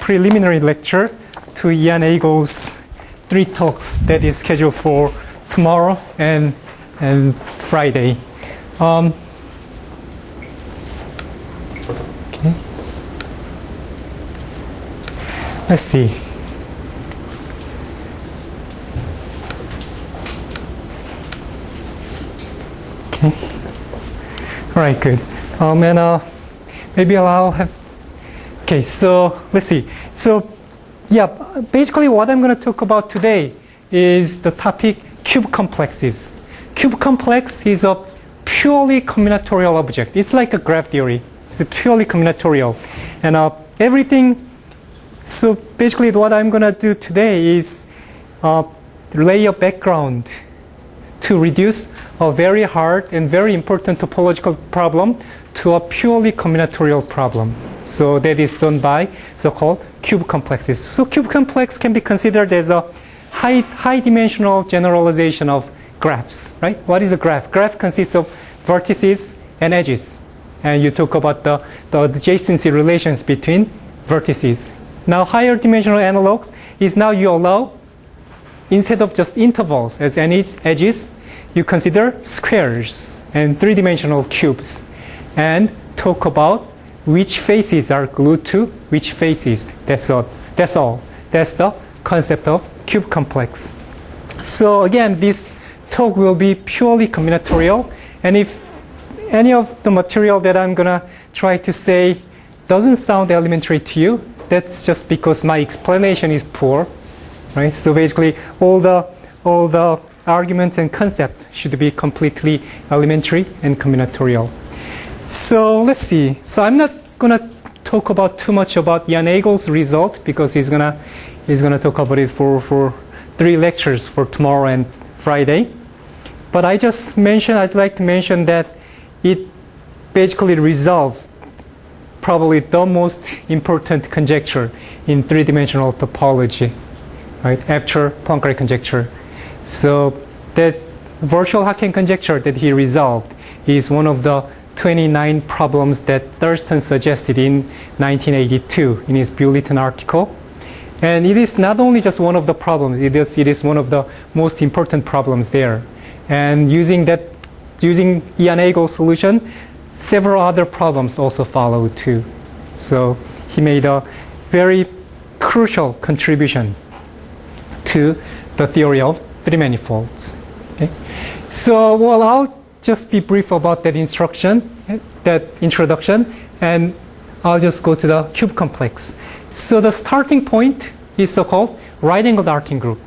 preliminary lecture to Ian Eagle's 3 talks that is scheduled for tomorrow and Friday. Okay. Let's see. Okay. All right, good. Maybe I'll have. Okay, so let's see. So, yeah, basically what I'm going to talk about today is the topic cube complexes. Cube complex is a purely combinatorial object. It's like a graph theory. It's purely combinatorial. And everything, so basically what I'm going to do today is lay a background to reduce a very hard and very important topological problem to a purely combinatorial problem. So that is done by so-called cube complexes. So cube complex can be considered as a high dimensional generalization of graphs, right? What is a graph? Graph consists of vertices and edges. And you talk about the adjacency relations between vertices. Now higher dimensional analogs is now you allow, instead of just intervals as edges, you consider squares and 3-dimensional cubes and talk about which faces are glued to which faces. That's all. That's all. That's the concept of cube complex. So again, this talk will be purely combinatorial. And if any of the material that I'm going to try to say doesn't sound elementary to you, that's just because my explanation is poor, right? So basically, all the arguments and concepts should be completely elementary and combinatorial. So let's see. So I'm not gonna talk about too much about Ian Eagle's result because he's gonna talk about it for 3 lectures for tomorrow and Friday. But I'd like to mention that it basically resolves probably the most important conjecture in 3-dimensional topology, right? After Poincare conjecture. So that virtual Haken conjecture that he resolved is one of the 29 problems that Thurston suggested in 1982 in his Bulletin article. And it is not only just one of the problems, it is one of the most important problems there. And using Ian Eagle's solution, several other problems also follow too. So he made a very crucial contribution to the theory of 3 manifolds. Okay? So, well, I'll just be brief about that introduction, and I'll just go to the cube complex. So the starting point is so-called right-angled arcing group.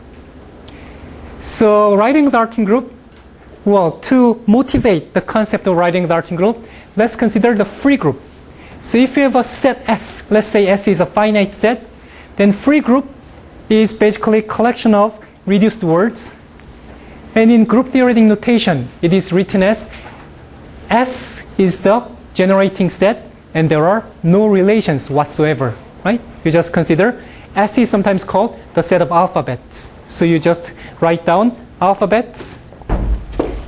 So right-angled arcing group, well, to motivate the concept of right-angled arcing group, let's consider the free group. So if you have a set S, let's say S is a finite set, then free group is basically a collection of reduced words. And in group theoretic notation, it is written as S is the generating set, and there are no relations whatsoever, right? You just consider S is sometimes called the set of alphabets. So you just write down alphabets,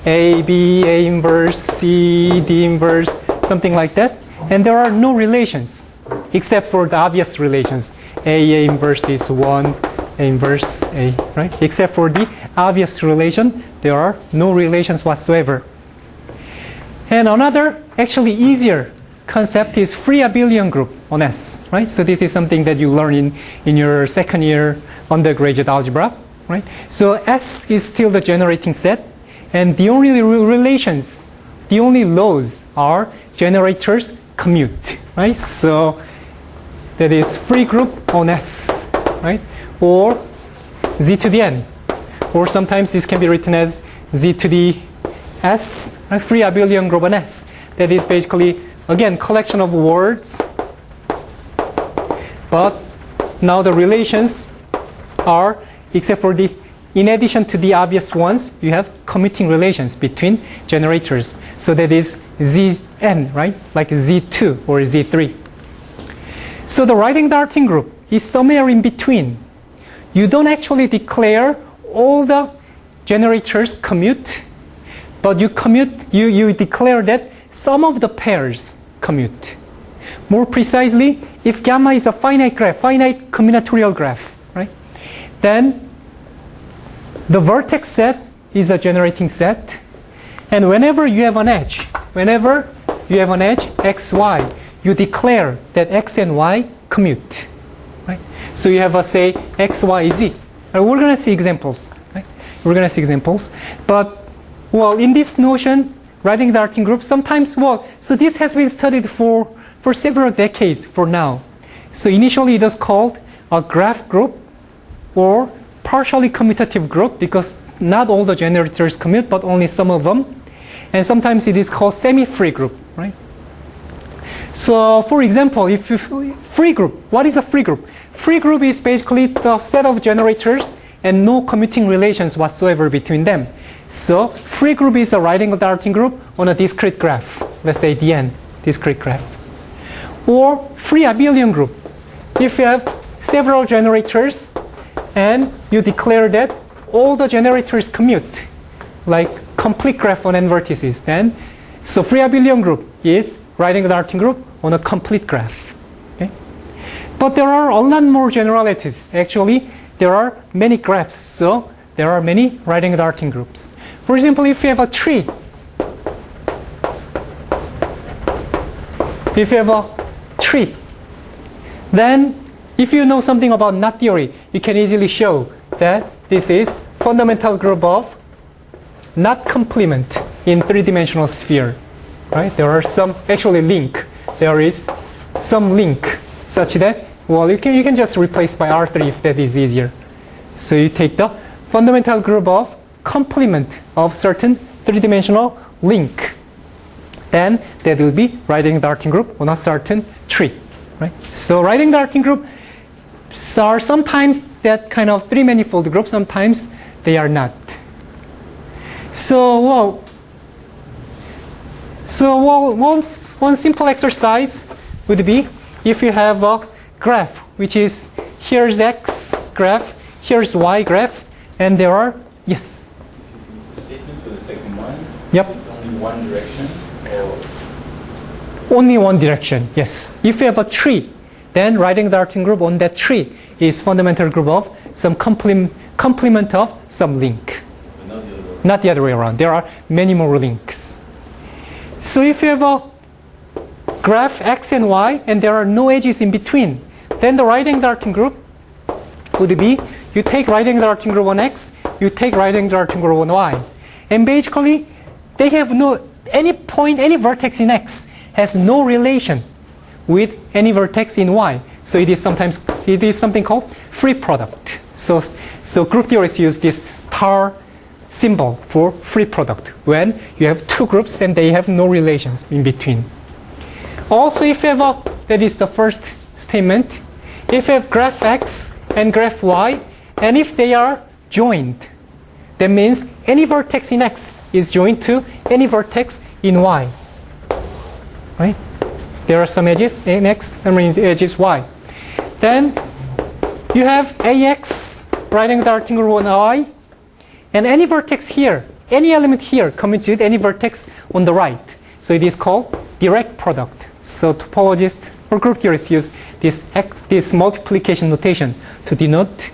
A, B, A inverse, C, D inverse, something like that. And there are no relations, except for the obvious relations. A inverse is 1, A inverse A, right? Except for the obvious relation, there are no relations whatsoever. And another, actually easier concept is free abelian group on S, right? So this is something that you learn in your second year undergraduate algebra, right? So S is still the generating set, and the only relations, the only laws are generators commute, right? So that is free group on S, right? Or Z to the N. Or sometimes this can be written as Z to the S, right? Free abelian group on S. That is basically, again, collection of words. But now the relations are, except for in addition to the obvious ones, you have commuting relations between generators. So that is Zn, right? Like Z2 or Z3. So the right-angled arcing group is somewhere in between. You don't actually declare all the generators commute, but you declare that some of the pairs commute. More precisely, if gamma is a finite graph, finite combinatorial graph, right? Then the vertex set is a generating set. And whenever you have an edge, x, y, you declare that x and y commute, right? So you have a, say, x, y, z. And we're going to see examples, right? We're going to see examples. But, well, in this notion, writing the Darting group, sometimes, well, so this has been studied for several decades for now. So initially it was called a graph group or partially commutative group because not all the generators commute, but only some of them. And sometimes it is called semi-free group, right? So, for example, if you, free group, what is a free group? Free group is basically the set of generators and no commuting relations whatsoever between them. So, free group is a writing of the Darting group on a discrete graph. Let's say Dn, discrete graph. Or free abelian group. If you have several generators and you declare that all the generators commute, like complete graph on n vertices, then so free abelian group is writing the Darting group on a complete graph. Okay? But there are a lot more generalities. Actually, there are many graphs, so there are many writing the Darting groups. For example, if you have a tree, then if you know something about knot theory, you can easily show that this is fundamental group of knot complement in three-dimensional sphere, right? There are some actually link. There is some link such that, well, you can just replace by R3 if that is easier. So you take the fundamental group of complement of certain three-dimensional link. Then that will be writing the Darting group on a certain tree, right? So writing the Darting group are sometimes that kind of three-manifold group, sometimes they are not. So, one simple exercise would be if you have a graph, which is here's x graph, here's y graph, and there are, yes? Statement for the second one? Yep. Is it only one direction? Or? Only one direction, yes. If you have a tree, then writing the Darting group on that tree is fundamental group of some complement of some link. Not the other way around. There are many more links. So if you have a graph x and y and there are no edges in between, then the writing the Darting group would be you take writing the Darting group on x, you take writing the Darting group on y. And basically, they have no, any point, any vertex in x has no relation with any vertex in y. So it is something called free product. So group theorists use this star symbol for free product when you have two groups and they have no relations in between. Also, if you have that is the first statement, if you have graph x and graph y, and if they are joined, that means any vertex in x is joined to any vertex in y. Right? There are some edges in x, some edges y. Then you have ax writing the Darting group on y, and any vertex here, any element here commutes with any vertex on the right. So it is called direct product. So topologists or group theorists use this multiplication notation to denote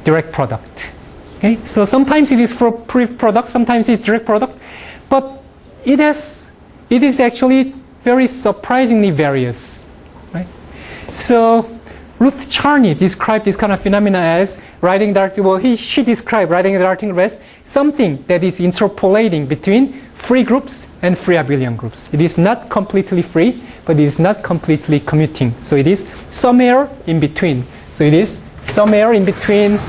direct product. Okay? So sometimes it is for free product, sometimes it's direct product, but it is actually very surprisingly various. Right? So Ruth Charney described this kind of phenomena as writing Darting. Well, she described writing the Darting group as something that is interpolating between free groups and free abelian groups. It is not completely free, but it is not completely commuting. So it is somewhere in between. So it is somewhere in between.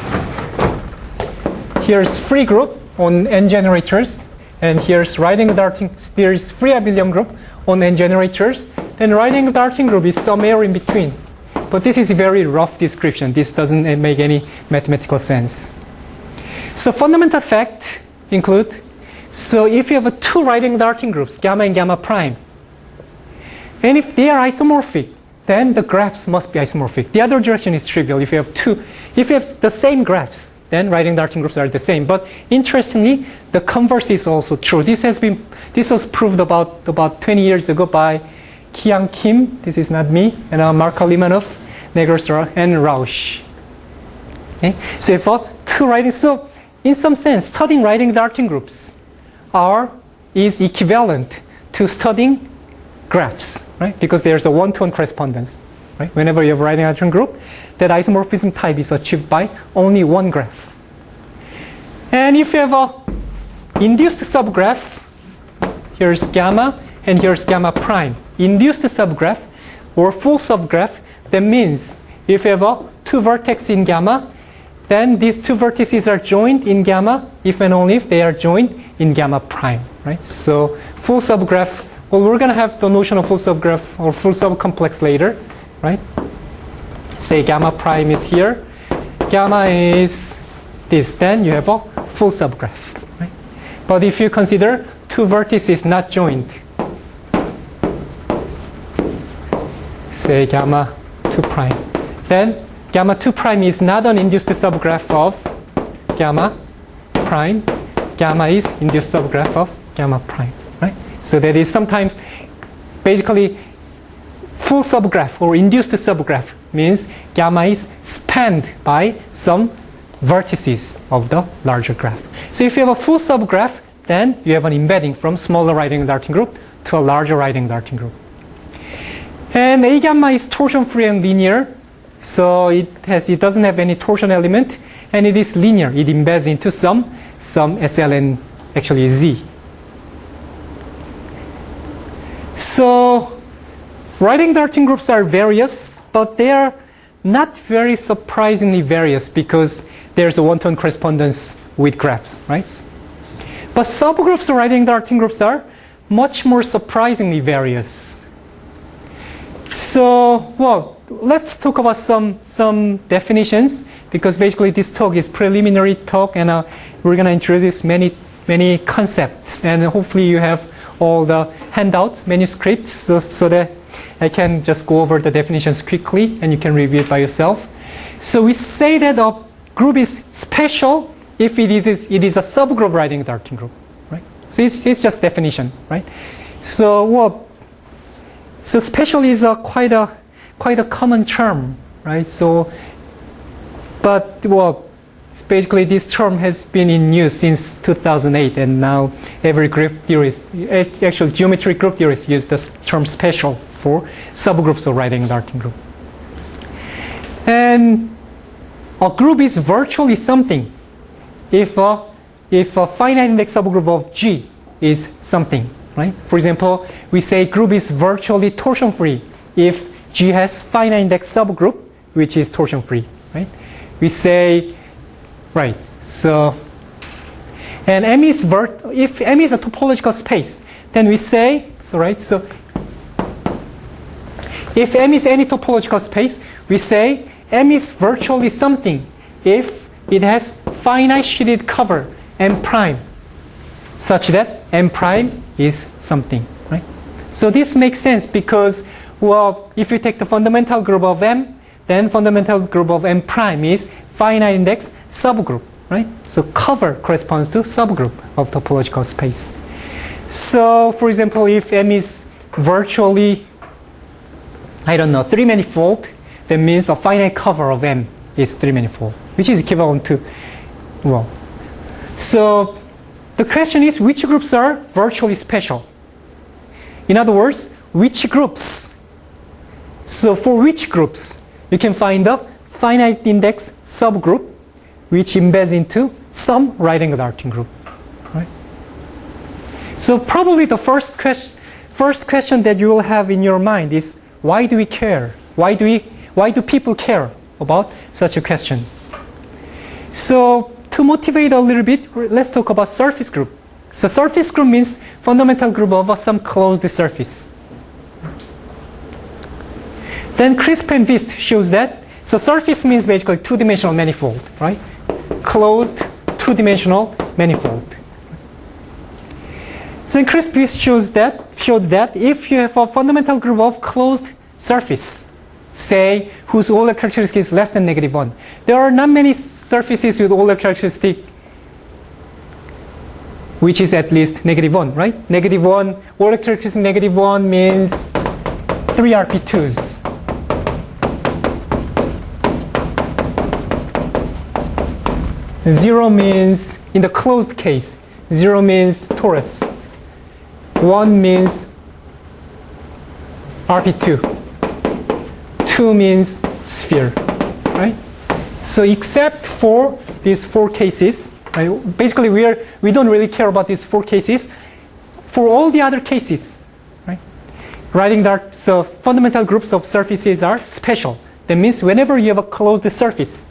Here's free group on n generators, and here's writing the Darting. There is free abelian group on n generators. Then writing the Darting group is somewhere in between. But this is a very rough description. This doesn't make any mathematical sense. So fundamental facts include, so if you have two writing Darting groups, gamma and gamma prime, and if they are isomorphic, then the graphs must be isomorphic. The other direction is trivial. If you have the same graphs, then writing Darting groups are the same. But interestingly, the converse is also true. This was proved about 20 years ago by Kiang Kim, this is not me, and Marko Limanov, Negrosra, and Rausch. Okay? So if two writing, so in some sense, studying writing Darting groups is equivalent to studying graphs, right? Because there's a one-to-one correspondence, right? Whenever you have writing Darting group, that isomorphism type is achieved by only one graph. And if you have a induced subgraph, here's gamma, and here's gamma prime. Induced subgraph or full subgraph, that means if you have two vertices in gamma, then these two vertices are joined in gamma if and only if they are joined in gamma prime, right? So full subgraph, well, we're going to have the notion of full subgraph or full subcomplex later, right? Say gamma prime is here, gamma is this, then you have a full subgraph, right? But if you consider two vertices not joined, say gamma 2 prime, then gamma 2 prime is not an induced subgraph of gamma prime. Gamma is induced subgraph of gamma prime, right? So that is sometimes basically full subgraph or induced subgraph means gamma is spanned by some vertices of the larger graph. So if you have a full subgraph, then you have an embedding from smaller writing Darting group to a larger writing Darting group. And A gamma is torsion free and linear. So it doesn't have any torsion element, and it is linear. It embeds into some SL and actually Z. So writing Darting groups are various, but they are not very surprisingly various because there's a one-to-one correspondence with graphs, right? But subgroups of writing Darting groups are much more surprisingly various. So, well, let's talk about some definitions, because basically this talk is preliminary talk, and we're going to introduce many concepts, and hopefully you have all the handouts, manuscripts, so that I can just go over the definitions quickly and you can review it by yourself. So we say that a group is special if it is a subgroup writing Darting group, right? So it's just definition, right? So well, so special is quite a common term, right? So, but well, basically this term has been in use since 2008, and now every group theorist, actually geometric group theorists, use the term special for subgroups of writing Darting group. And a group is virtually something if a finite index subgroup of G is something, right? For example, we say group is virtually torsion free if G has finite index subgroup which is torsion free, right? We say, right, so, and M is if M is a topological space, then we say, so right, so if M is any topological space, we say M is virtually something if it has finite sheeted cover M prime, such that M prime is something, right? So this makes sense because, well, if you take the fundamental group of M, then fundamental group of M prime is finite index subgroup, right? So cover corresponds to subgroup of topological space. So for example, if M is virtually, I don't know, 3-manifold, that means a finite cover of M is 3-manifold, which is equivalent to, well, so the question is which groups are virtually special? In other words, which groups? So for which groups you can find a finite index subgroup which embeds into some writing Darting group, right? So probably the first question that you will have in your mind is, why do we care? Why do people care about such a question? So to motivate a little bit, let's talk about surface group. So surface group means fundamental group of some closed surface. Then Crisp and Vist shows that, so surface means basically two-dimensional manifold, right? Closed two-dimensional manifold. So Crisp and Vist showed that if you have a fundamental group of closed surface, say whose Euler characteristic is less than -1, there are not many surfaces with Euler characteristic which is at least -1, right? -1, Euler characteristic -1 means 3 RP2s. Zero means, in the closed case, 0 means torus. 1 means RP2. 2 means sphere, right? So except for these 4 cases, right? Basically we don't really care about these 4 cases. For all the other cases, right? Writing that so fundamental groups of surfaces are special. That means whenever you have a closed surface,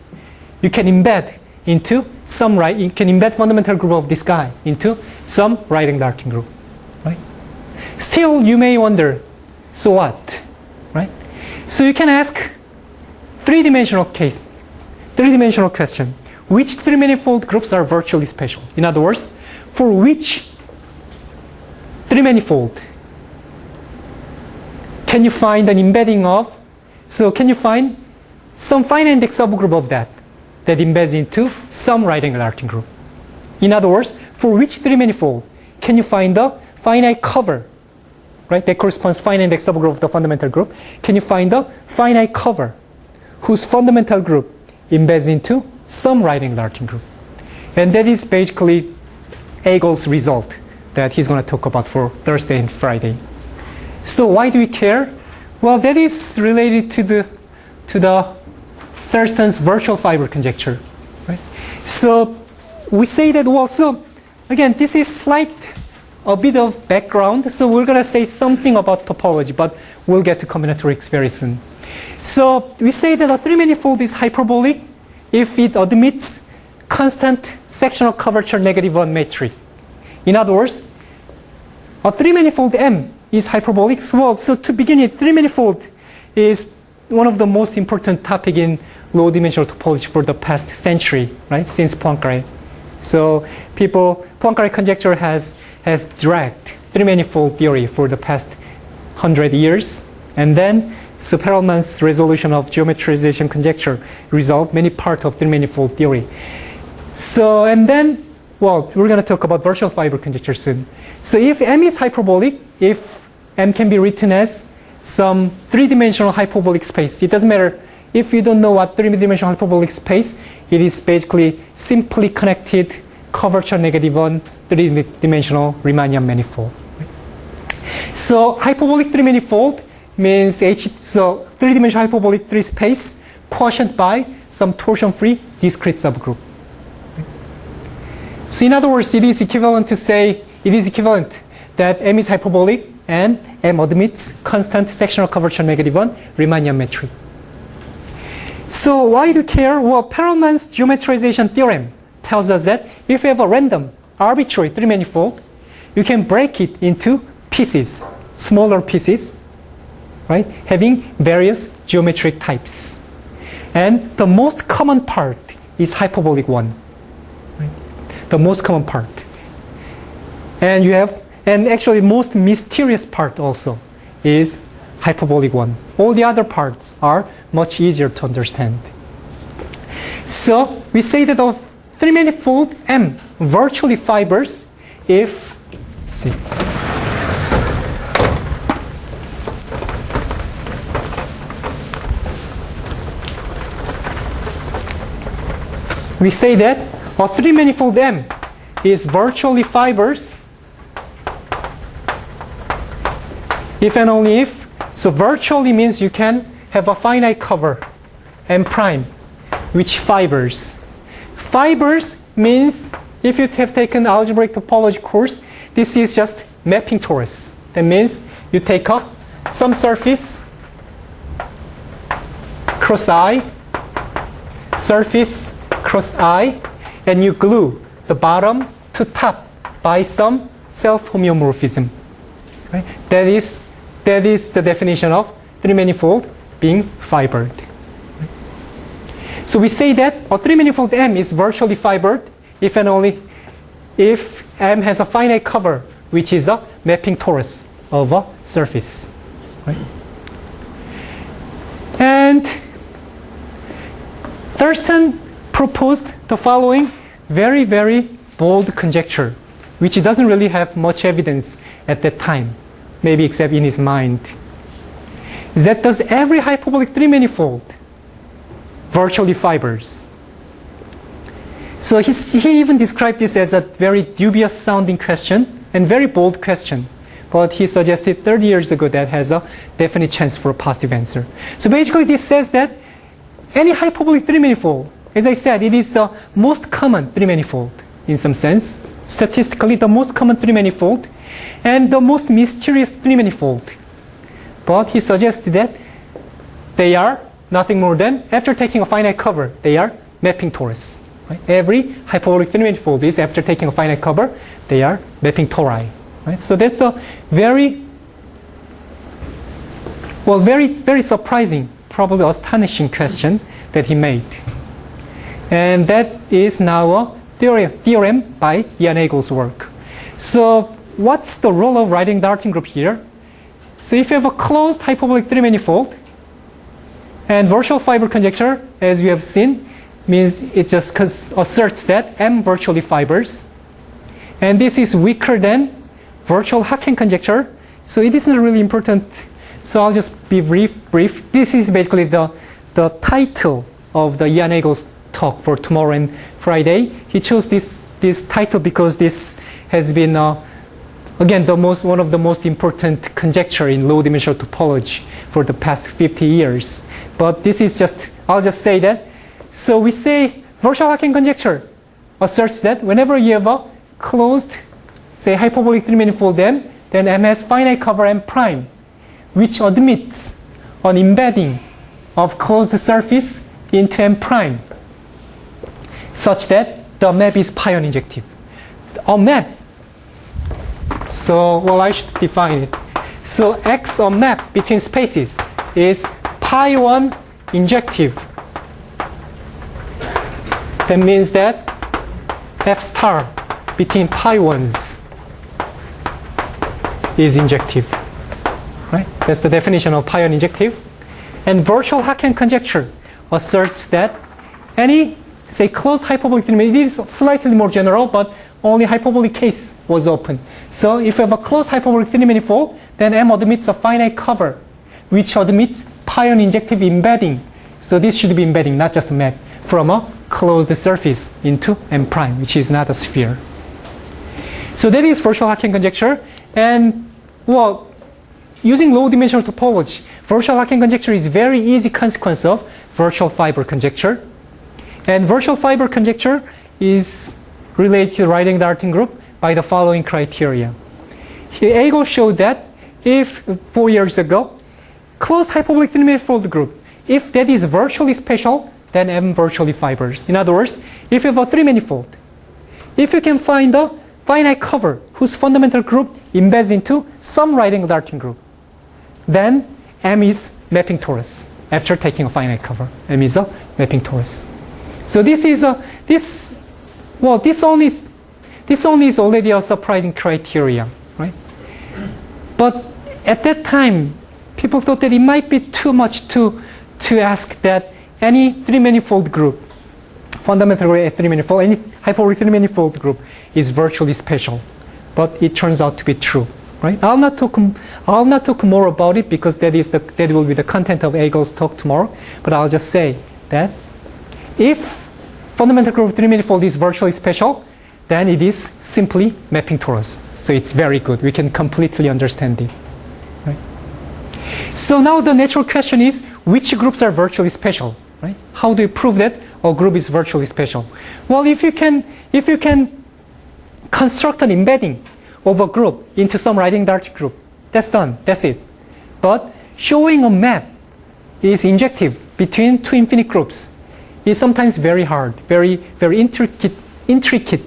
you can embed into some you can embed fundamental group of this guy into some writing darting group, right? Still, you may wonder, so what, right? So you can ask three-dimensional question. Which three-manifold groups are virtually special? In other words, for which three-manifold can you find an embedding of? So can you find some finite index subgroup of that embeds into some right angle arcing group? In other words, for which three-manifold can you find the finite cover, right? That corresponds to finite index subgroup of the fundamental group. Can you find the finite cover whose fundamental group embeds into some right angle arcing group? And that is basically Eagle's result that he's going to talk about for Thursday and Friday. So why do we care? Well, that is related to the Thurston's virtual fiber conjecture, right? So we say that, well, so again, this is a bit of background. So we're going to say something about topology, but we'll get to combinatorics very soon. So we say that a three-manifold is hyperbolic if it admits constant sectional curvature -1 metric. In other words, a three-manifold M is hyperbolic. Well, so to begin with, three-manifold is one of the most important topic in low-dimensional topology for the past century, right? Since Poincare. So Poincare conjecture has dragged three-manifold theory for the past 100 years. And then so Perelman's resolution of geometrization conjecture resolved many parts of three-manifold theory. So, and then, well, we're going to talk about virtual fiber conjecture soon. So if M is hyperbolic, if M can be written as some three-dimensional hyperbolic space, it doesn't matter if you don't know what three-dimensional hyperbolic space, it is basically simply connected curvature -1 three-dimensional Riemannian manifold. So hyperbolic three-manifold means so three-dimensional hyperbolic three space quotient by some torsion-free discrete subgroup. So in other words, it is equivalent that M is hyperbolic and M admits constant sectional curvature -1 Riemannian metric. So why do you care? Well, Perelman's geometrization theorem tells us that if you have a random, arbitrary three-manifold, you can break it into pieces, smaller pieces, right, having various geometric types. And the most common part is hyperbolic 1. Right? The most common part. And actually most mysterious part also is hyperbolic 1. All the other parts are much easier to understand. So we say that of three-manifold M virtually fibers if, let's see. We say that a three-manifold M is virtually fibers if and only if. So virtually means you can have a finite cover, M prime, which fibers. Fibers means, if you have taken algebraic topology course, this is just mapping torus. That means you take up some surface, cross I, surface, cross I, and you glue the bottom to top by some self-homeomorphism. Right? That is the definition of three-manifold being fibered. So we say that a three-manifold M is virtually fibered if and only if M has a finite cover, which is the mapping torus of a surface. Right? And Thurston proposed the following very, very bold conjecture, which doesn't really have much evidence at that time, maybe except in his mind. is that does every hyperbolic three-manifold virtually fibers? So he even described this as a very dubious sounding question and very bold question. But he suggested 30 years ago that has a definite chance for a positive answer. So basically this says that any hyperbolic three-manifold, as I said, it is the most common three-manifold in some sense. Statistically, the most common three-manifold and the most mysterious three-manifold. But he suggests that they are nothing more than, after taking a finite cover, they are mapping torus. Right? Every hyperbolic three-manifold is, after taking a finite cover, they are mapping tori. Right? So that's a very surprising, probably astonishing question that he made. And that is now a theorem by Ian Eagle's work. So what's the role of writing darting group here? So if you have a closed hyperbolic three-manifold, and virtual fiber conjecture, as we have seen, means it just asserts that M virtually fibers. And this is weaker than virtual Haken conjecture. So it isn't really important. So I'll just be brief. This is basically the title of the Ian Eagle's talk for tomorrow and Friday. He chose this title because this has been again one of the most important conjecture in low dimensional topology for the past 50 years. But this is just, I'll just say that. So we say virtual Haken conjecture asserts that whenever you have a closed, say hyperbolic three-manifold M, then M has finite cover M prime, which admits an embedding of closed surface into M prime, such that the map is pion injective. A map. So, well, I should define it. So X, a map between spaces, is pi1 injective. That means that F star between pi1s is injective. Right? That's the definition of pion injective. And virtual Haken conjecture asserts that any, say, closed hyperbolic three-manifold, it is slightly more general, but only hyperbolic case was open. So if you have a closed hyperbolic three-manifold, then M admits a finite cover, which admits pion injective embedding. So this should be embedding, not just a map, from a closed surface into M prime, which is not a sphere. So that is virtual Haken conjecture. And well, using low dimensional topology, virtual Haken conjecture is very easy consequence of virtual fiber conjecture. And virtual fiber conjecture is related to writing the darting group by the following criteria. Eagle showed that if 4 years ago, closed hyperbolic three-manifold group, if that is virtually special, then M virtually fibers. In other words, if you have a three-manifold, if you can find a finite cover whose fundamental group embeds into some writing darting group, then M is mapping torus after taking a finite cover. M is a mapping torus. So this is this only is already a surprising criteria, right? But at that time, people thought that it might be too much to ask that any three-manifold group, fundamentally a three-manifold, any hyperbolic three-manifold group is virtually special. But it turns out to be true, right? I'll not talk more about it because that will be the content of Eagle's talk tomorrow. But I'll just say that if fundamental group three-manifold is virtually special, then it is simply mapping torus. So it's very good. We can completely understand it. Right? So now the natural question is, which groups are virtually special? Right? How do you prove that a group is virtually special? Well, if you can construct an embedding of a group into some writing darting group, that's done. That's it. But showing a map is injective between two infinite groups is sometimes very hard, very intricate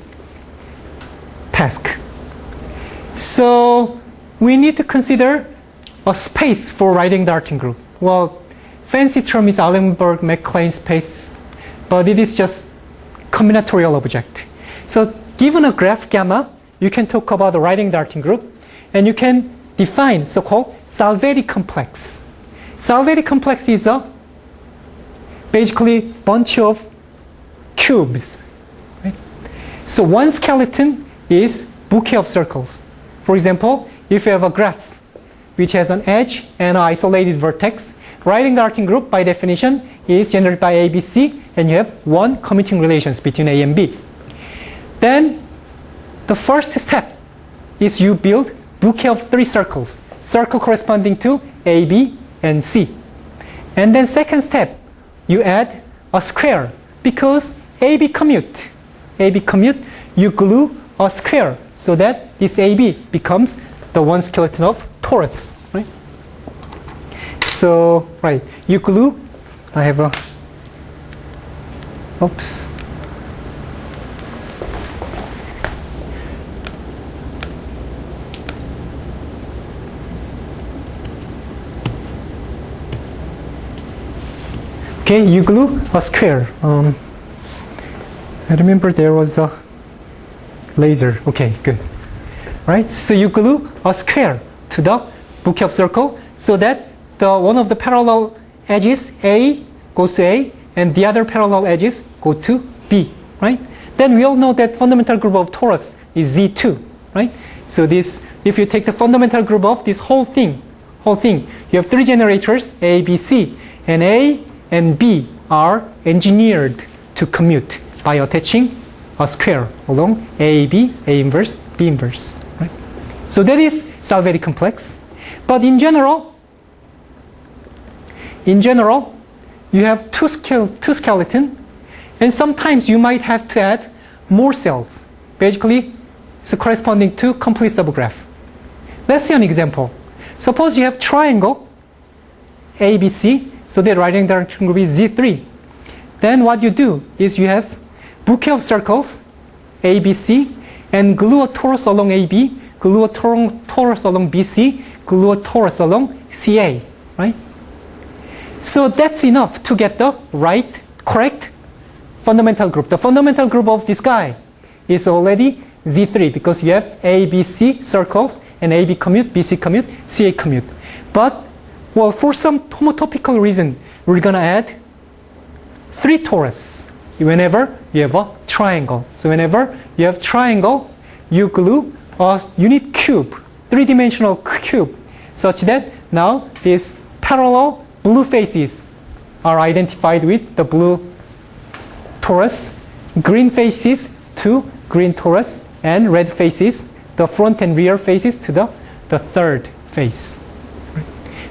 task. So we need to consider a space for writing darting group. Well, fancy term is Allenberg-MacLane space, but it is just combinatorial object. So given a graph gamma, you can talk about the writing darting group, and you can define so-called Salvetti complex. Salvetti complex is a basically bunch of cubes. Right? So one skeleton is bouquet of circles. For example, if you have a graph which has an edge and an isolated vertex, writing the arcing group by definition is generated by A, B, C, and you have one commuting relations between A and B. Then the first step is you build bouquet of 3 circles, circle corresponding to A, B, and C. And then second step, you add a square because AB commute, you glue a square so that this AB becomes the one skeleton of torus, right? So, right, you glue, I have a, oops. Okay, you glue a square. I remember there was a laser. Okay, good. Right? So you glue a square to the bouquet of circle so that the one of the parallel edges A goes to A and the other parallel edges go to B. Right? Then we all know that fundamental group of torus is Z2. Right? So this, if you take the fundamental group of this whole thing, you have 3 generators A, B, C, and A and B are engineered to commute by attaching a square along A, B, A inverse, B inverse. Right? So that is Salvetti complex. But in general, you have two skeleton, and sometimes you might have to add more cells. Basically, it's corresponding to complete subgraph. Let's see an example. Suppose you have triangle ABC. So the writing direction group is Z3. Then what you do is you have bouquet of circles, A, B, C, and glue a torus along AB, glue a torus along BC, glue a torus along CA, right? So that's enough to get the correct fundamental group. The fundamental group of this guy is already Z3 because you have A, B, C circles, and AB commute, BC commute, CA commute. But well, for some homotopical reason, we're going to add 3 torus whenever you have a triangle. So whenever you have triangle, you glue a unit cube, 3-dimensional cube, such that now these parallel blue faces are identified with the blue torus, green faces to green torus, and red faces, the front and rear faces to the third face.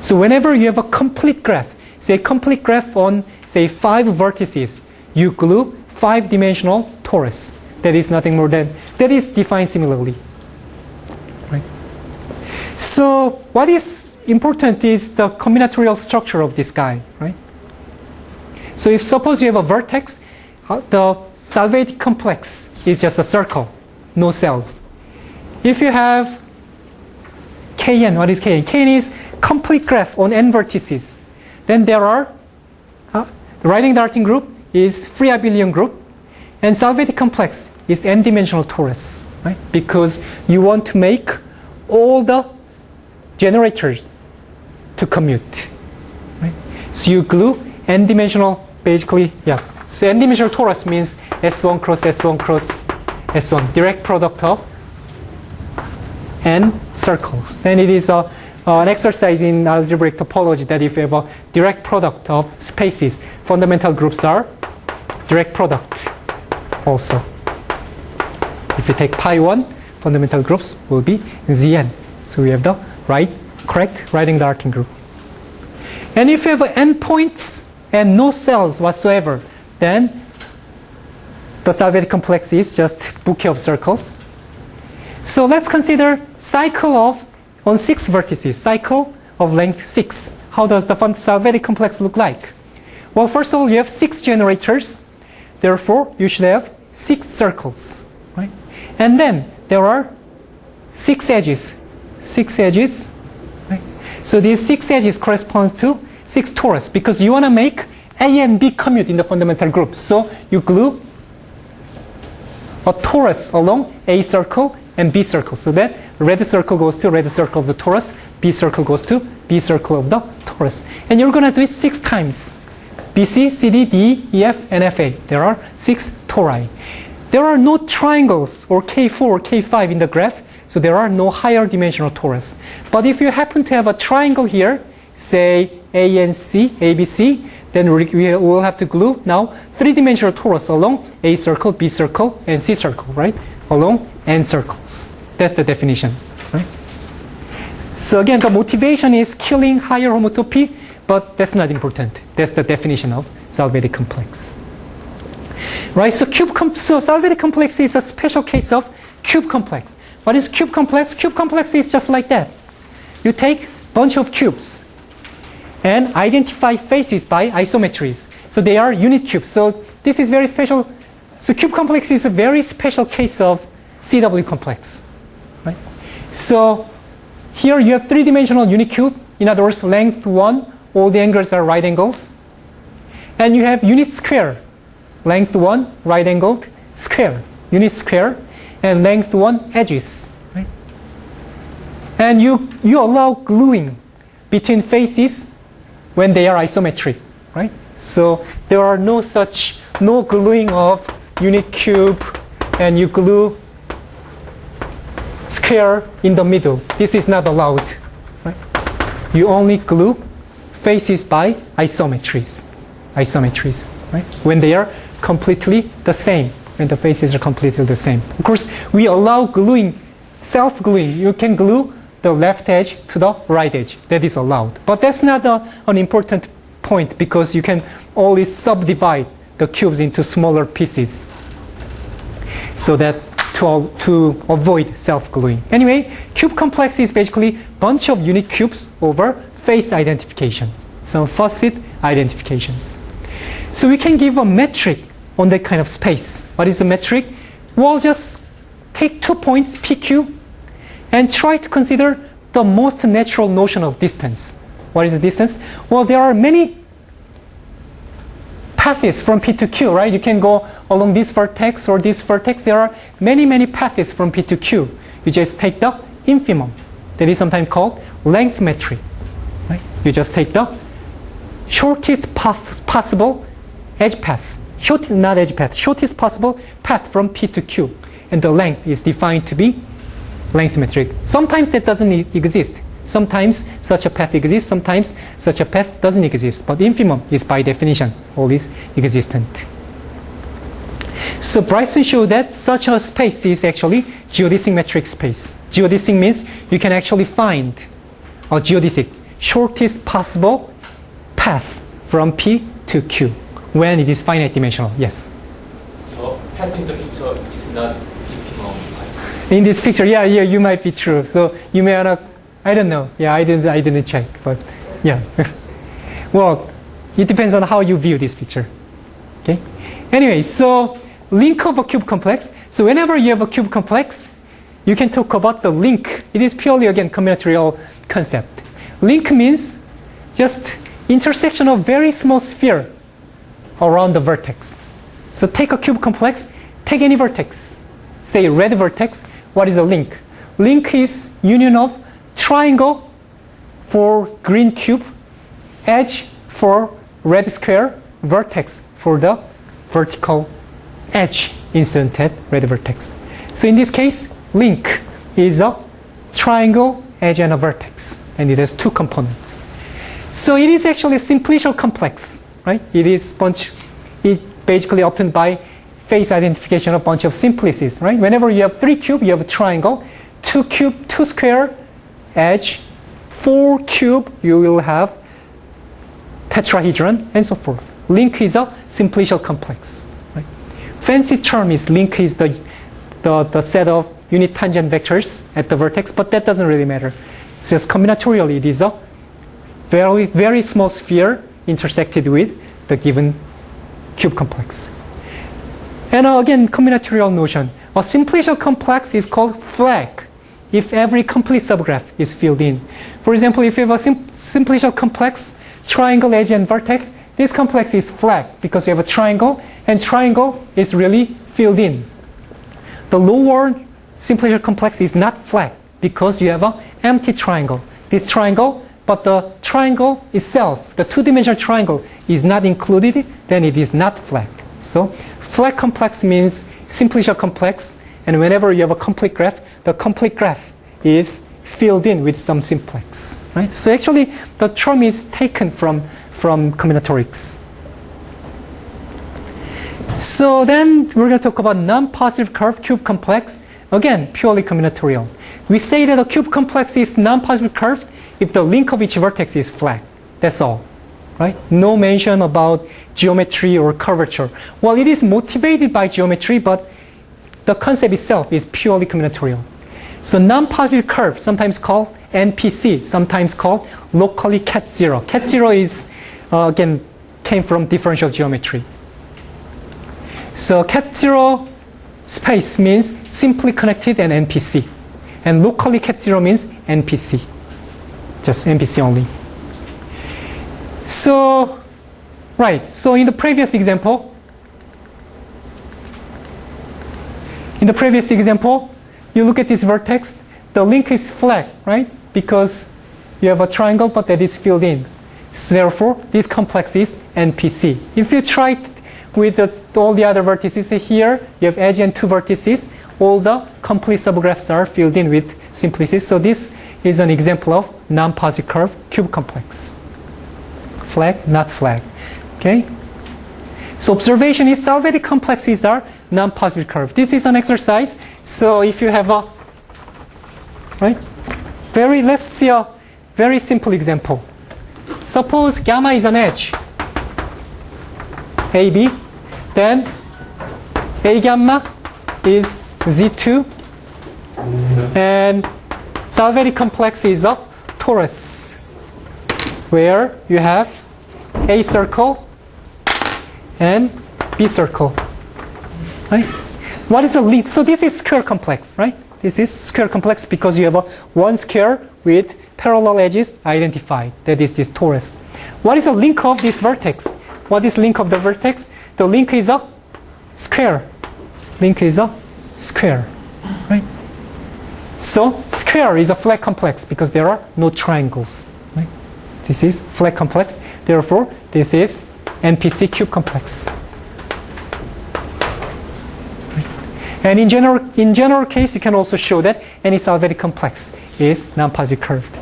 So whenever you have a complete graph, say complete graph on say 5 vertices, you glue 5-dimensional torus. That is nothing more than, that is defined similarly. Right? So what is important is the combinatorial structure of this guy. Right? So if suppose you have a vertex, the Salvetti complex is just a circle, no cells. If you have Kn, what is Kn? Kn is complete graph on n vertices. Then there are, the writing the arcing group is free abelian group, and Salvetti complex is n-dimensional torus, right? Because you want to make all the generators to commute, right? So you glue n-dimensional, basically, yeah. So n-dimensional torus means S1 cross S1 cross S1, direct product of n circles. And it is an exercise in algebraic topology that if you have a direct product of spaces, fundamental groups are direct product also. If you take pi 1, fundamental groups will be Zn. So we have the correct writing the arcing group. And if you have n points and no cells whatsoever, then the Salvetti complex is just bouquet of circles. So let's consider cycle of on 6 vertices, cycle of length 6. How does the Salvetti complex look like? Well, first of all, you have 6 generators. Therefore, you should have 6 circles, right? And then there are 6 edges. 6 edges, right? So these 6 edges corresponds to 6 torus because you want to make A and B commute in the fundamental group. So you glue a torus along A circle and B circle so that red circle goes to red circle of the torus, B circle goes to B circle of the torus. And you're going to do it 6 times. BC, CD, DE, EF, and FA. There are 6 tori. There are no triangles or K4 or K5 in the graph, So there are no higher dimensional torus. But if you happen to have a triangle here, say A and C, A, B, C, then we will have to glue now three-dimensional torus along A circle, B circle, and C circle, right? Along N circles. That's the definition, right? So again, the motivation is killing higher homotopy, but that's not important. That's the definition of Salvetti complex. Right, so Salvetti complex is a special case of cube complex. What is cube complex? Cube complex is just like that. You take a bunch of cubes and identify faces by isometries. So they are unit cubes. So this is very special. So cube complex is a very special case of CW complex. Right? So here you have three-dimensional unit cube. In other words, length 1, all the angles are right angles. And you have unit square. Length 1, right angled, square, unit square, and length 1, edges. Right? And you allow gluing between faces when they are isometric. Right? So there are no gluing of unit cube, and you glue square in the middle. This is not allowed. Right? You only glue faces by isometries. Right? When they are completely the same, when the faces are completely the same. Of course, we allow gluing, self-gluing. You can glue the left edge to the right edge. That is allowed. But that's not an important point, because you can always subdivide the cubes into smaller pieces so that to avoid self-gluing. Anyway, cube complex is basically a bunch of unit cubes over face identification, some facet identifications. So we can give a metric on that kind of space. What is a metric? We'll just take 2 points, PQ, and try to consider the most natural notion of distance. What is the distance? Well, there are many paths from P to Q, right? You can go along this vertex or this vertex. There are many paths from P to Q. You just take the infimum. That is sometimes called length metric. Right? You just take the shortest possible edge path. Shortest possible path from P to Q. And the length is defined to be length metric. Sometimes that doesn't exist. Sometimes such a path exists. Sometimes such a path doesn't exist. But infimum is by definition always existent. So Bryson showed that such a space is actually geodesic metric space. Geodesic means you can actually find a geodesic shortest possible path from P to Q when it is finite dimensional. Yes? So path in the picture is not infimum. In this picture, yeah, you might be true. So you may not, I don't know. Yeah, I didn't check, but yeah. Well, it depends on how you view this picture. Okay? Anyway, so link of a cube complex. So whenever you have a cube complex, you can talk about the link. It is purely, again, combinatorial concept. Link means just intersection of very small sphere around the vertex. So take a cube complex, take any vertex. Say red vertex, what is a link? Link is union of triangle for green cube, edge for red square, vertex for the vertical edge incident at red vertex. So in this case, link is a triangle, edge, and a vertex. And it has two components. So it is actually a simplicial complex, right? It is basically obtained by face identification of a bunch of simplices, right? Whenever you have 3 cube, you have a triangle. 2 cube, 2 square, edge. 4 cube, you will have tetrahedron, and so forth. Link is a simplicial complex. Right? Fancy term is link is the set of unit tangent vectors at the vertex, but that doesn't really matter. It's just combinatorially, it is a very, very small sphere intersected with the given cube complex. And again, combinatorial notion. A simplicial complex is called flag if every complete subgraph is filled in. For example, if you have a simplicial complex, triangle, edge, and vertex, this complex is flag because you have a triangle, and triangle is really filled in. The lower simplicial complex is not flag because you have an empty triangle. This triangle, but the triangle itself, the two-dimensional triangle, is not included, then it is not flag. So flag complex means simplicial complex And whenever you have a complete graph, the complete graph is filled in with some simplex. Right? So actually, the term is taken from combinatorics. So then we're going to talk about non-positive curve cube complex. Again, purely combinatorial. We say that a cube complex is non-positive curve if the link of each vertex is flat. That's all. Right? No mention about geometry or curvature. Well, it is motivated by geometry, but the concept itself is purely combinatorial. So non-positive curve, sometimes called NPC, sometimes called locally cat zero. Cat zero is, again, came from differential geometry. So cat zero space means simply connected and NPC. And locally cat zero means NPC. Just NPC only. So, right. So in the previous example, you look at this vertex, the link is flat, right? Because you have a triangle, but that is filled in. So therefore, this complex is NPC. If you try it with all the other vertices here, you have edge and two vertices, all the complete subgraphs are filled in with simplices. So this is an example of non-positive curve cube complex. Flag, not flag. Okay? So observation is Salvetti complexes are non-positive curve. This is an exercise. So if you have a, right? Let's see a very simple example. Suppose gamma is an edge, AB, then A gamma is Z2, and Salvetti complex is a torus, where you have A circle and B circle. Right? What is a link? So this is square complex, right? This is square complex because you have one square with parallel edges identified. That is this torus. What is the link of this vertex? What is link of the vertex? The link is a square. Link is a square, right? So square is a flat complex because there are no triangles. Right? This is flat complex. Therefore, this is NPC cube complex. And in general case, you can also show that any Salvetti complex is non-positive curved.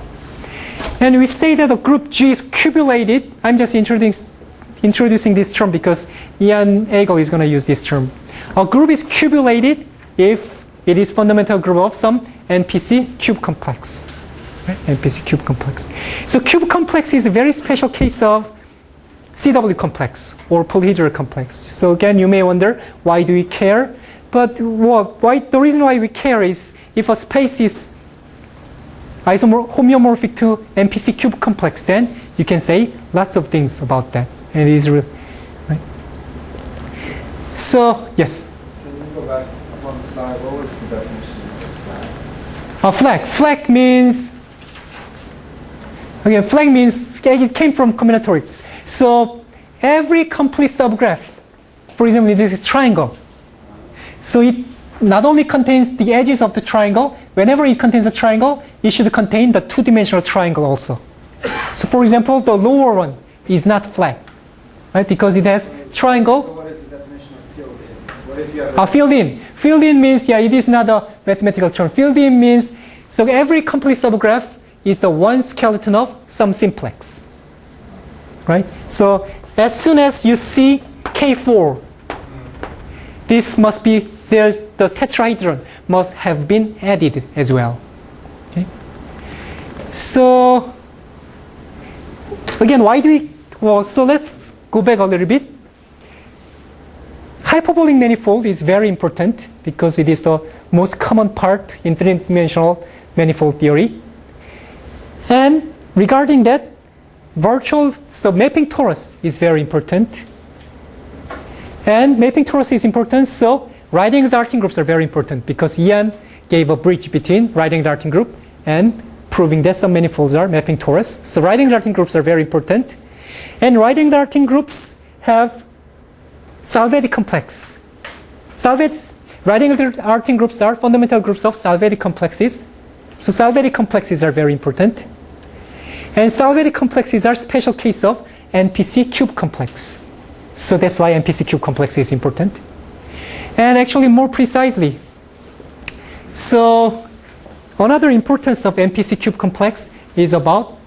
And we say that the group G is cubulated. I'm just introducing this term because Ian Agel is going to use this term. A group is cubulated if it is fundamental group of some NPC cube complex. Right? NPC cube complex. So cube complex is a very special case of CW complex or polyhedral complex. So again, you may wonder, why do we care? But the reason why we care is if a space is homeomorphic to NPC cube complex, then you can say lots of things about that. And it is real, right? So, yes? Can you go back one slide? What was the definition of flag? A flag. Flag means, again, flag means, it came from combinatorics. So every complete subgraph, for example, this is triangle. So it not only contains the edges of the triangle, whenever it contains a triangle, it should contain the two-dimensional triangle also. So for example, the lower one is not flat, right? Because it has triangle. So what is the definition of filled in? What if you have Filled in. Filled in means, yeah, it is not a mathematical term. Filled in means, so every complete subgraph is the one skeleton of some simplex, right? So as soon as you see K4, this must be, the tetrahedron must have been added as well. Okay? So, again, why do we, so let's go back a little bit. Hyperbolic manifold is very important because it is the most common part in three-dimensional manifold theory. And regarding that, so mapping torus is very important. And mapping torus is important, so right-angled darting groups are very important because Ian gave a bridge between right-angled darting group and proving that some manifolds are mapping torus. So right-angled darting groups are very important. And right-angled darting groups have Salvetti complex. Right-angled darting groups are fundamental groups of Salvetti complexes. So Salvetti complexes are very important. And Salvetti complexes are special case of NPC cube complex. So that's why NPC cube complex is important. And actually more precisely, So another importance of MPC cube complex is about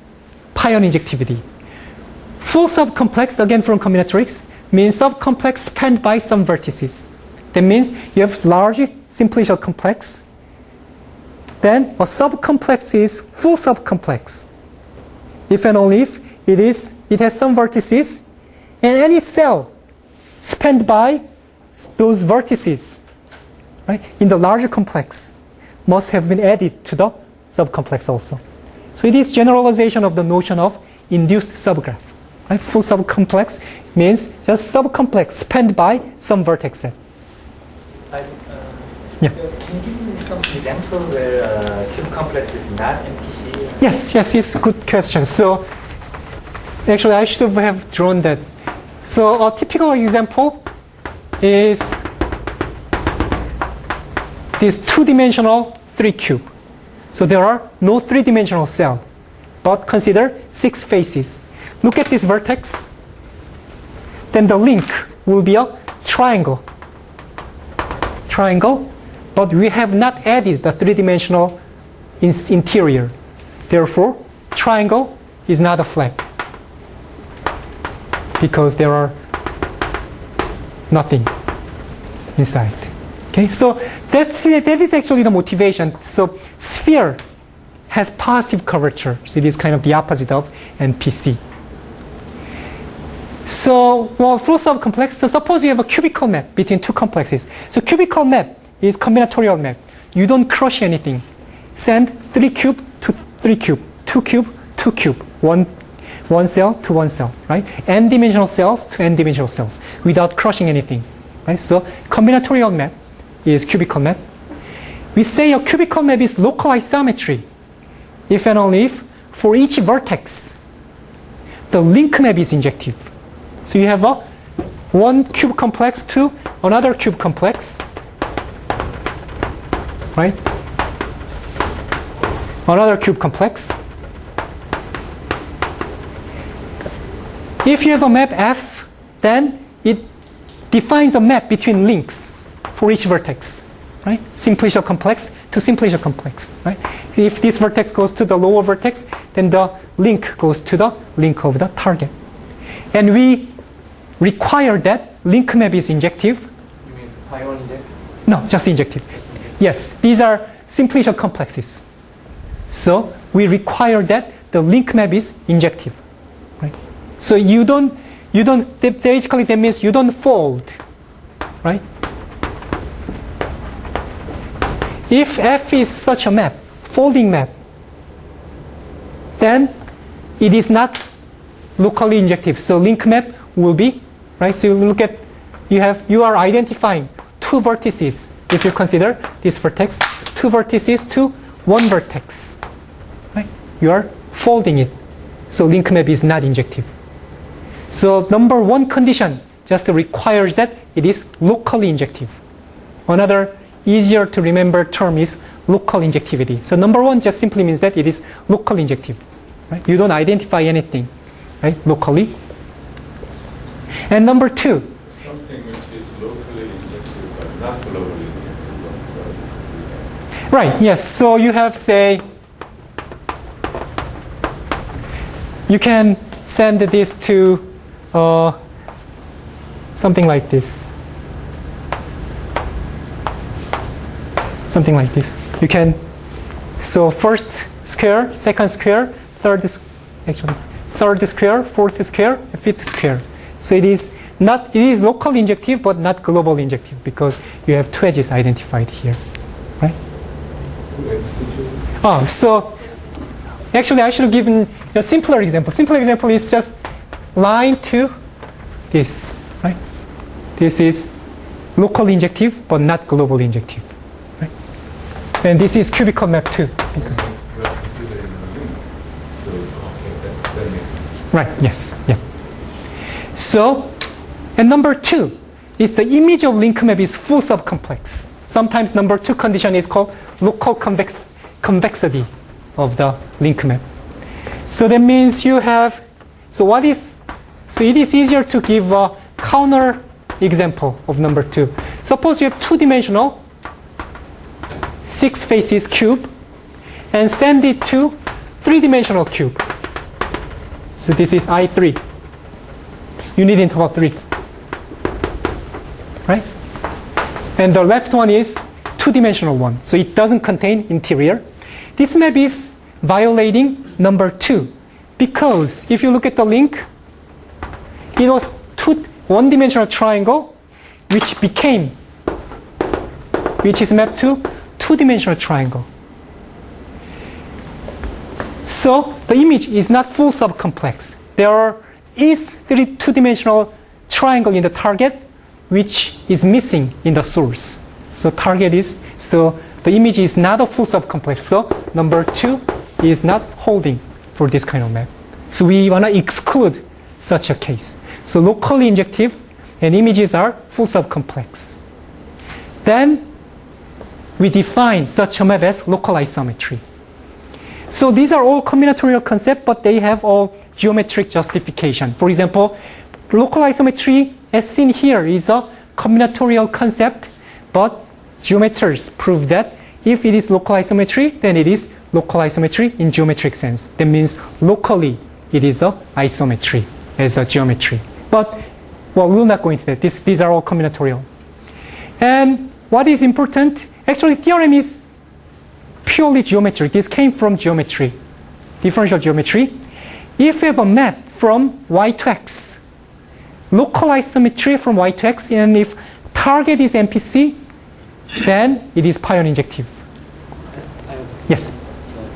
pion injectivity. Full subcomplex, again from combinatorics, means subcomplex spanned by some vertices. That means you have large simplicial complex. Then a subcomplex is full subcomplex. If and only if it has some vertices, and any cell spanned by those vertices, right, in the larger complex must have been added to the subcomplex also. So it is generalization of the notion of induced subgraph. Right? Full subcomplex means just subcomplex spanned by some vertex set. Yeah. Can you give me some example where cube complex is not MPC? Yes, it's a good question. So actually I should have drawn that. So a typical example is this two-dimensional 3 cube. So there are no three-dimensional cell, but consider 6 faces. Look at this vertex. Then the link will be a triangle. But we have not added the three-dimensional interior. Therefore, triangle is not a flat because there are nothing inside. Okay, so that is actually the motivation. So sphere has positive curvature, so it is kind of the opposite of MPC. So, well, full subcomplex, so suppose you have a cubical map between two complexes. So cubical map is combinatorial map. You don't crush anything. Send 3 cube to 3 cube, 2 cube, 2 cube, one cell to one cell, right? N-dimensional cells to N-dimensional cells without crushing anything, right? So combinatorial map is cubical map. We say a cubical map is local isometry if and only if for each vertex the link map is injective. So you have one cube complex to another cube complex, right? Another cube complex. If you have a map F, then it defines a map between links for each vertex, right? Simplicial complex to simplicial complex, right? If this vertex goes to the lower vertex, then the link goes to the link of the target. And we require that link map is injective. You mean pion injective? No, just injective. Yes, these are simplicial complexes. So we require that the link map is injective, right? So you don't, basically that means you don't fold, right? If F is such a map, folding map, then it is not locally injective. So link map will be, right? So you look at, you are identifying 2 vertices. If you consider this vertex, 2 vertices to 1 vertex, right? You are folding it. So link map is not injective. So number 1 condition just requires that it is locally injective. Another easier to remember term is local injectivity. So number 1 just simply means that it is locally injective, right? You don't identify anything, right? Locally. And number 2. Something which is locally injective but not globally injective. Right, yes. So you have, say, you can send this to something like this. Something like this. You can, so first square, second square, third square, fourth square, fifth square. So it is local injective but not global injective because you have 2 edges identified here, right? Oh, so actually I should have given a simpler example. Simpler example is just line to this, right? This is local injective but not global injective, right? And this is cubical map too. Right, yes, yeah. So, and number 2 is the image of link map is full subcomplex. Sometimes number 2 condition is called local convexity of the link map. So that means you have, so it is easier to give a counter example of number 2. Suppose you have 2-dimensional 6 faces cube and send it to 3-dimensional cube. So this is I3. Unit interval 3. Right? And the left one is 2-dimensional one. So it doesn't contain interior. This map is violating number 2. Because if you look at the link, it was 1-dimensional triangle which is mapped to 2-dimensional triangle. So the image is not full subcomplex. There is 2-dimensional triangle in the target which is missing in the source. So the image is not a full subcomplex. So number 2 is not holding for this kind of map. So we want to exclude such a case. So locally injective and images are full subcomplex. Then we define such a map as local isometry. So these are all combinatorial concepts, but they have all geometric justification. For example, local isometry as seen here is a combinatorial concept, but geometers prove that if it is local isometry, then it is local isometry in geometric sense. That means locally it is a isometry as a geometry. But well, we'll not go into that. These are all combinatorial. And what is important, actually theorem is purely geometric. This came from geometry, differential geometry. If you have a map from y to x, local isometry from y to x, and if target is MPC, then it is pion injective. Yes?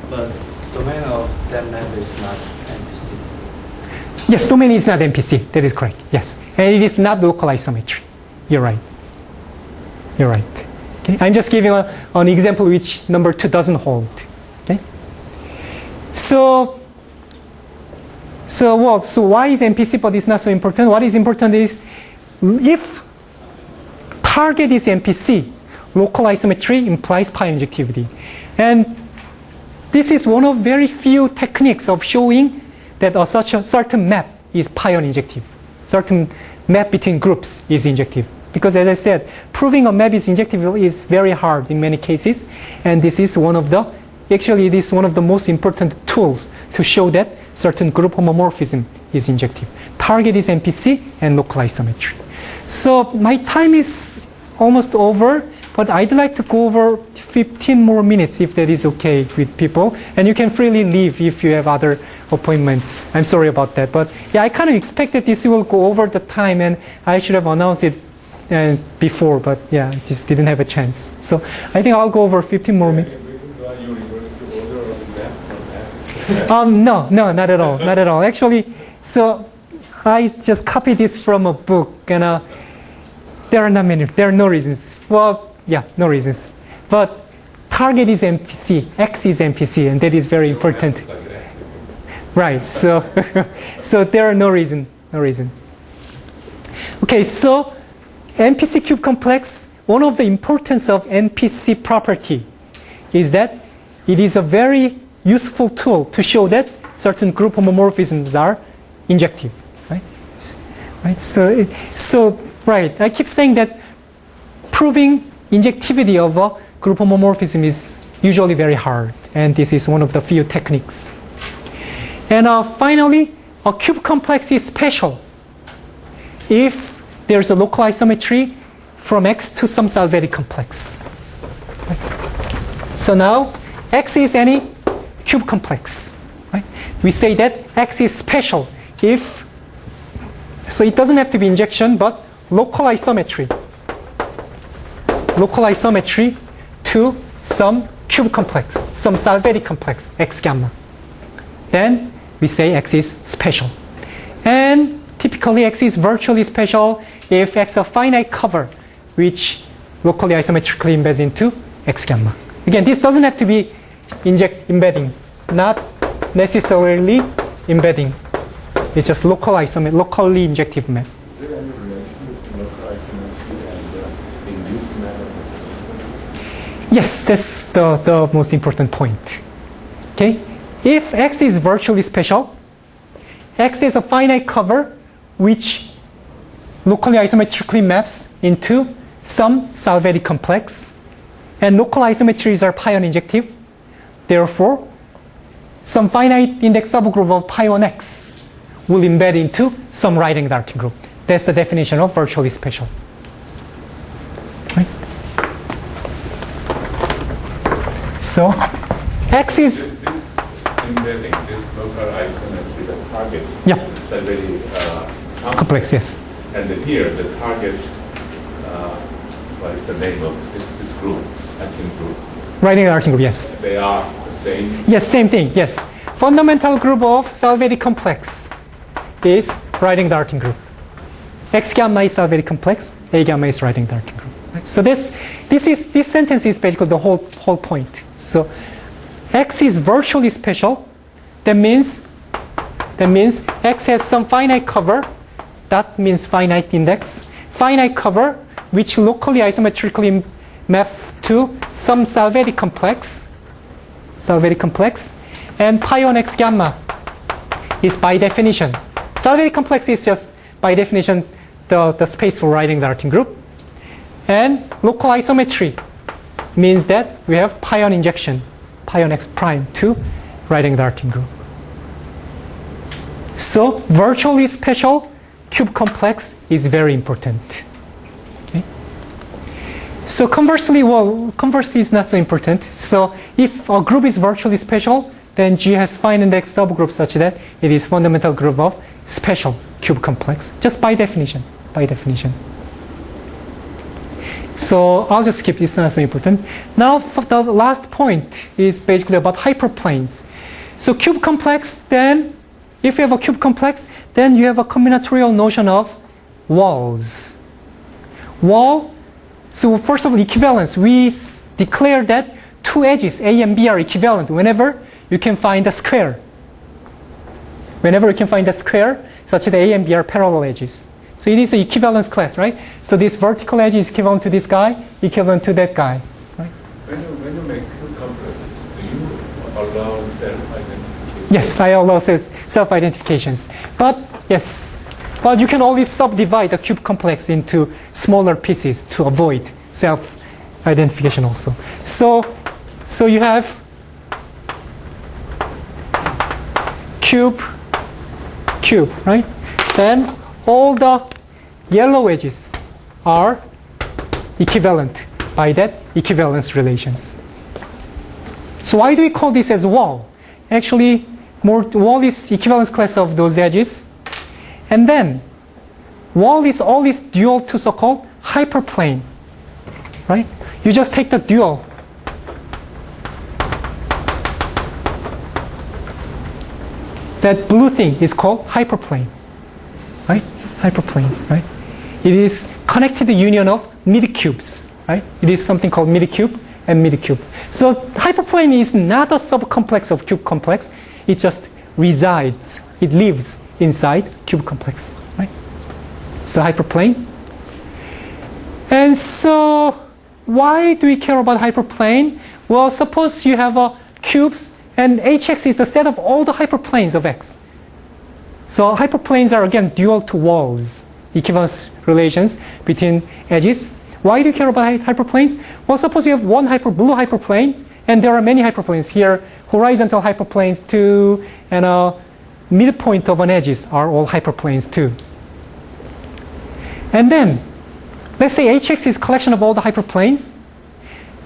But domain of that map is not MPC. Yes, domain is not MPC. That is correct. Yes. And it is not local isometry. You're right. You're right. Okay? I'm just giving an example which number 2 doesn't hold. Okay? So why is MPC but it's not so important? What is important is if target is MPC, local isometry implies pion injectivity. And this is one of very few techniques of showing that such a certain map is pion injective. Certain map between groups is injective. Because as I said, proving a map is injective is very hard in many cases. And this is one of the most important tools to show that certain group homomorphism is injective. Target is MPC and local isometry. So my time is almost over, but I'd like to go over 15 more minutes if that is okay with people. And you can freely leave if you have other appointments. I'm sorry about that. But yeah, I kind of expected this will go over the time and I should have announced it before, but yeah, I just didn't have a chance. So I think I'll go over 15 more minutes. No, not at all, not at all. Actually, so I just copied this from a book, and there are no reasons. Well, yeah, no reasons. But target is MPC, X is MPC, and that is very important. Right. So, so there are no reason. Okay. So MPC cube complex. One of the importance of MPC property is that it is a very useful tool to show that certain group homomorphisms are injective, right? So right. I keep saying that proving injectivity of a group homomorphism is usually very hard, and this is one of the few techniques. And finally, a cube complex is special if there's a local isometry from X to some Salvetti complex. So now X is any cube complex. Right? We say that X is special if, so it doesn't have to be injection, but local isometry to some cube complex, some Salvetti complex, X gamma. Then we say X is special. And typically X is virtually special if X a finite cover which locally isometrically embeds into X gamma. Again, this doesn't have to be embedding, not necessarily embedding. It's just locally injective map. Is there any relation between local isometry and induced map? Yes, that's the most important point. Okay? If X is virtually special, X is a finite cover which locally isometrically maps into some Salvetti complex, and local isometries are pion injective. Therefore, some finite index subgroup of pion X will embed into some right-angled Darting group. That's the definition of virtually special. Right? So, X is Embedding this local isometry, the target. Yeah. It's a very complex, yes. And here, the target, what is the name of this group, acting group? Right-angled Darting group, yes. They are the same. Yes, same thing, yes. Fundamental group of Salvetti complex is right-angled Darting group. X gamma is Salvetti complex, A gamma is right-angled Darting group. Right? So this sentence is basically the whole point. So X is virtually special. That means X has some finite cover. That means finite index. Finite cover, which locally isometrically maps to some Salvetti complex. And pion X gamma is by definition. Salvetti complex is just by definition the space for right-angled Darting group. And local isometry means that we have pion injection, pion X prime to right-angled Darting group. So virtually special cube complex is very important. Okay? So conversely is not so important. So if a group is virtually special, then G has finite index subgroup such that it is fundamental group of special cube complex, just by definition. So I'll just skip, it's not so important. Now the last point is basically about hyperplanes. So cube complex, then if you have a cube complex, then you have a combinatorial notion of walls. Wall, so first of all, equivalence. We declare that two edges, A and B, are equivalent whenever you can find a square. Whenever you can find a square such that A and B are parallel edges. So it is an equivalence class, right? So this vertical edge is equivalent to this guy, equivalent to that guy. Right? When you make cube complexes, do you allow self-identification? Yes, I allow self-identifications. But you can always subdivide the cube complex into smaller pieces to avoid self-identification also. So you have cube, right? Then all the yellow edges are equivalent by that equivalence relations. So why do we call this as wall? Actually, wall is equivalence class of those edges. And then wall is always dual to so-called hyperplane, right? You just take the dual. That blue thing is called hyperplane, right? Hyperplane, right? It is connected union of mid-cubes, right? It is something called mid-cube and mid-cube. So hyperplane is not a subcomplex of cube complex. It just resides. It lives inside cube complex, right? So hyperplane. And so why do we care about hyperplane? Well, suppose you have a cubes and Hx is the set of all the hyperplanes of X. So hyperplanes are again dual to walls, equivalence relations between edges. Why do you care about hyperplanes? Well, suppose you have one blue hyperplane, and there are many hyperplanes here. Horizontal hyperplanes too, and midpoint of an edges are all hyperplanes too. And then, let's say Hx is collection of all the hyperplanes,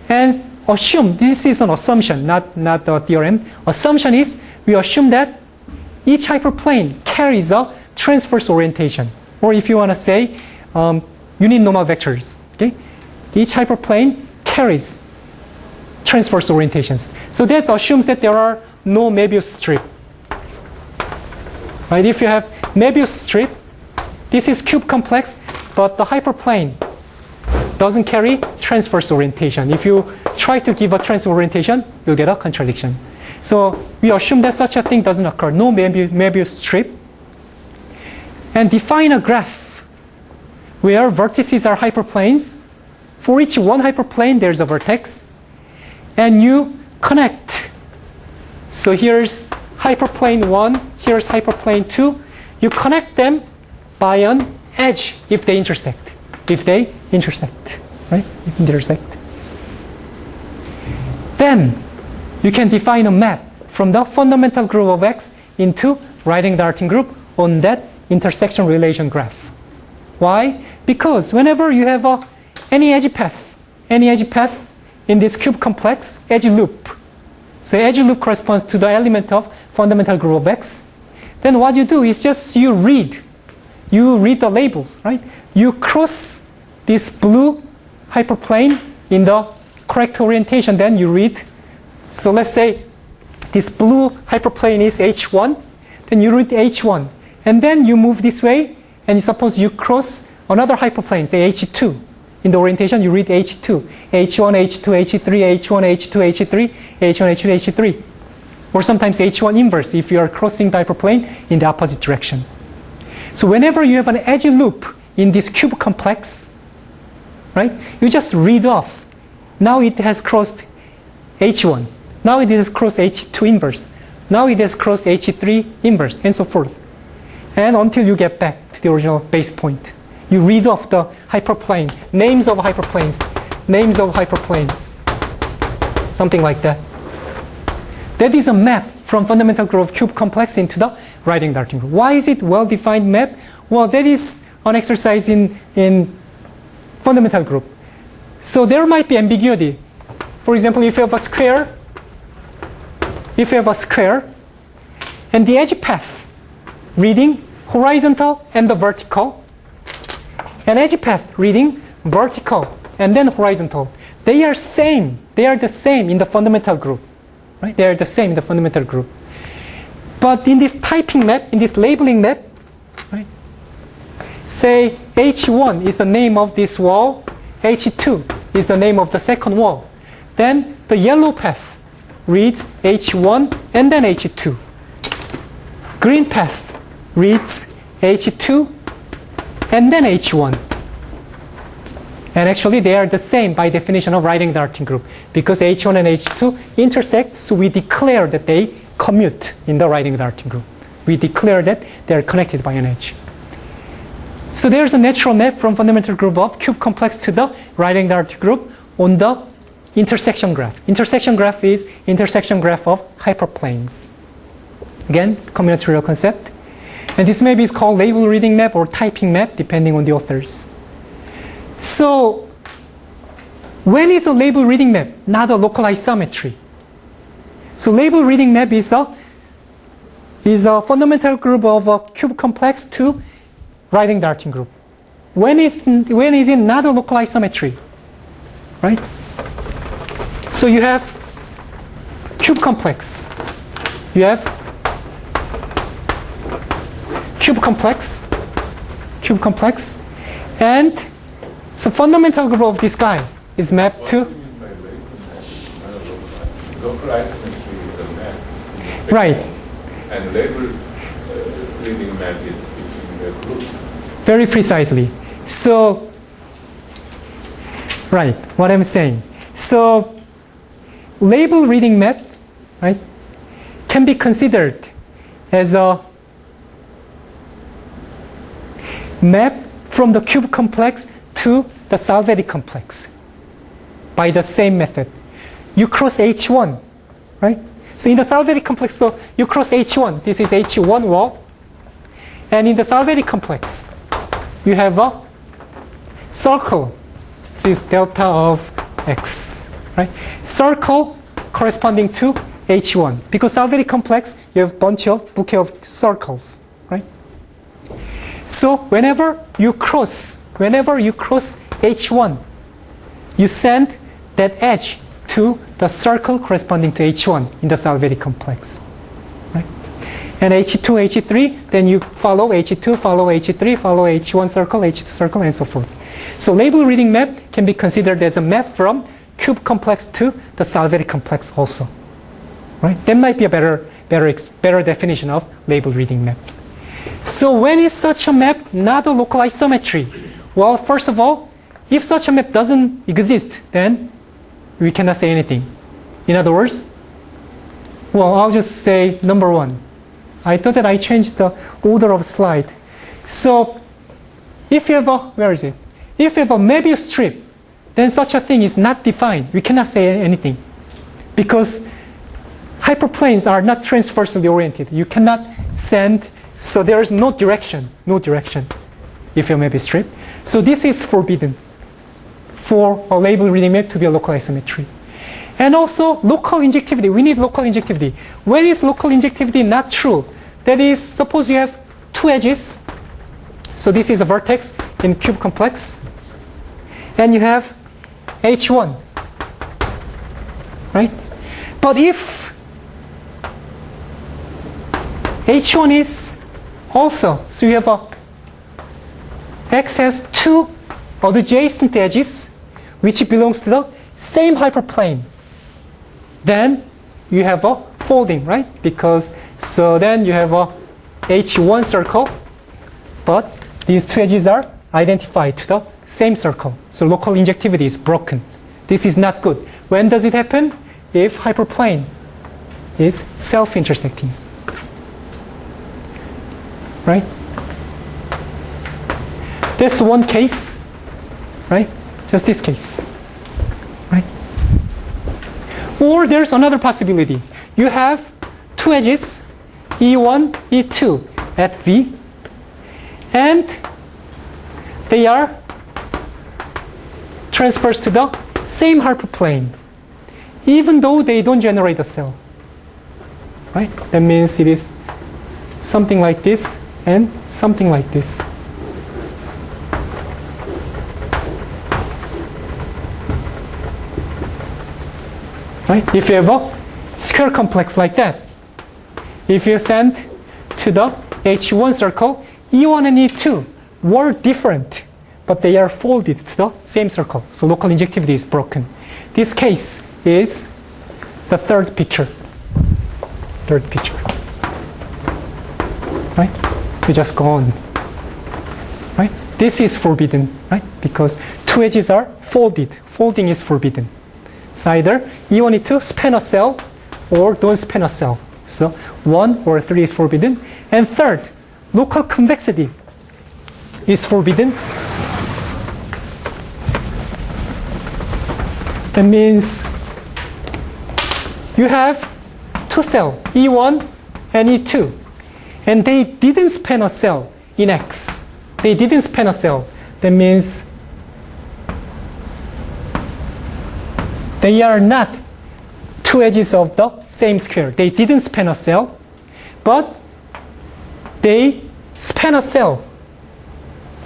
and assume, this is an assumption, not a theorem. Assumption is, we assume that each hyperplane carries a transverse orientation. Or if you want to say, unit normal vectors. Okay? Each hyperplane carries transverse orientations. So that assumes that there are no Möbius strip. Right? If you have Möbius strip, this is cube complex, but the hyperplane doesn't carry transverse orientation. If you try to give a transverse orientation, you'll get a contradiction. So we assume that such a thing doesn't occur, no Möbius strip. And define a graph where vertices are hyperplanes. For each one hyperplane, there's a vertex. And you connect. So here's hyperplane 1, here's hyperplane 2. You connect them by an edge if they intersect. Right? If intersect. then you can define a map from the fundamental group of X into right-angled arcing group on that intersection relation graph. Why? Because whenever you have any edge path in this cube complex, edge loop. So edge loop corresponds to the element of fundamental group of X. Then what you do is just you read the labels, right? You cross this blue hyperplane in the correct orientation, then you read. So let's say this blue hyperplane is H1, then you read H1. And then you move this way, and you suppose you cross another hyperplane, say H2. In the orientation, you read H2. H1, H2, H3, H1, H2, H3, H1, H2, H3. Or sometimes H1 inverse if you are crossing the hyperplane in the opposite direction. So whenever you have an edge loop in this cube complex, right, you just read off. Now it has crossed H1. Now it has crossed H2 inverse. Now it has crossed H3 inverse, and so forth. And until you get back to the original base point. You read off the hyperplane, names of hyperplanes, something like that. That is a map from fundamental group of cube complex into the right-angled arcing group. Why is it well-defined map? Well, that is an exercise in fundamental group. So there might be ambiguity. For example, if you have a square, and the edge path reading horizontal and the vertical, and edge path reading vertical and then horizontal. They are same. They are the same in the fundamental group. Right? They are the same in the fundamental group. But in this typing map, in this labeling map, right, say H1 is the name of this wall, H2 is the name of the second wall. Then the yellow path reads H1 and then H2. Green path reads H2 and then H1. And actually they are the same by definition of right-angled arcing group. Because H1 and H2 intersect, so we declare that they commute in the right-angled arcing group. We declare that they are connected by an edge. So there's a natural map from fundamental group of cube complex to the right-angled arcing group on the intersection graph. Intersection graph is intersection graph of hyperplanes. Again, combinatorial concept. And this maybe is called label reading map or typing map, depending on the authors. So, when is a label reading map not a localized symmetry? So, label reading map is a fundamental group of a cube complex to right-angled arcing group. When is it not a localized symmetry? Right? So, you have cube complex. You have cube complex, and so fundamental group of this guy is mapped to. What do you mean by localized symmetry is a map in the spectrum, Right. and label reading map is between the groups. Very precisely. So, right, what I'm saying. So, label reading map, right, can be considered as a map from the cube complex to the Salvetti complex by the same method. You cross H1, right? So in the Salvetti complex, so you cross H1. This is H1 wall. And in the Salvetti complex, you have a circle. This is delta of X, right? Circle corresponding to H1. Because Salvetti complex, you have a bouquet of circles, right? So whenever you cross H1, you send that edge to the circle corresponding to H1 in the Salvetti complex. Right? And H2, H3, then you follow H2, follow H3, follow H1 circle, H2 circle, and so forth. So label reading map can be considered as a map from cube complex to the Salvetti complex also. Right? That might be a better definition of label reading map. So when is such a map not a localized symmetry? Well, first of all, if such a map doesn't exist, then we cannot say anything. In other words, well, I'll just say number one. I thought that I changed the order of slide. So if you have a, where is it? If you have a Möbius strip, then such a thing is not defined. We cannot say anything. because hyperplanes are not transversely oriented. You cannot send, so there is no direction if your map is straight. So this is forbidden for a label reading map to be a local isometry. And also local injectivity. We need local injectivity. When is local injectivity not true? That is, suppose you have two edges. So this is a vertex in cube complex. And you have H1. Right? But if H1 is also, so you have a X has two adjacent edges which belongs to the same hyperplane. Then you have a folding, right? Because so then you have a H1 circle, but these two edges are identified to the same circle. So local injectivity is broken. This is not good. When does it happen? If hyperplane is self-intersecting. Right? That's one case, right? Just this case. Right? Or there's another possibility. You have two edges, E1, E2 at V, and they are transverse to the same hyperplane, even though they don't generate a cell. Right? That means it is something like this and something like this. Right? If you have a square complex like that, if you send to the H1 circle, E1 and E2 were different, but they are folded to the same circle. So local injectivity is broken. This case is the third picture. Third picture. Right? We just go on. Right? This is forbidden, right? Because two edges are folded. Folding is forbidden. So either E1, E2 span a cell or don't span a cell. So 1 or 3 is forbidden. And third, local convexity is forbidden. That means you have two cells, E1 and E2, and they didn't span a cell in X. They didn't span a cell. That means they are not two edges of the same square. They didn't span a cell, but they span a cell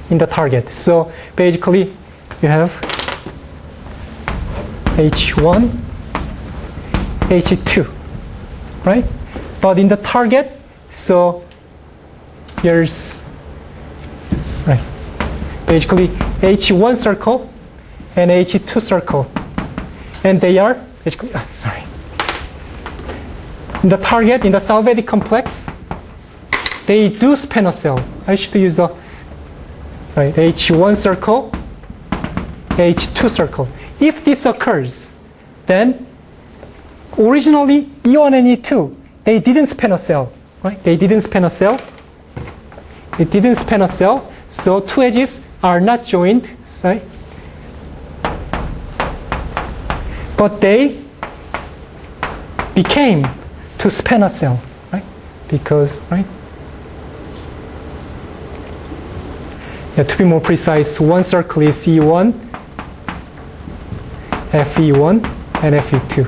in the target. So basically, you have H1, H2, right? But in the target, so here's, right, basically H1 circle and H2 circle. And they are, basically, sorry. In the target, in the Salvetti complex, they do span a cell. I should use a, right, H1 circle, H2 circle. If this occurs, then originally E1 and E2, they didn't span a cell, right? They didn't span a cell. It didn't span a cell, so two edges are not joined, sorry. But they became to span a cell, right? Because, right? Yeah, to be more precise, one circle is E1, FE1, and FE2.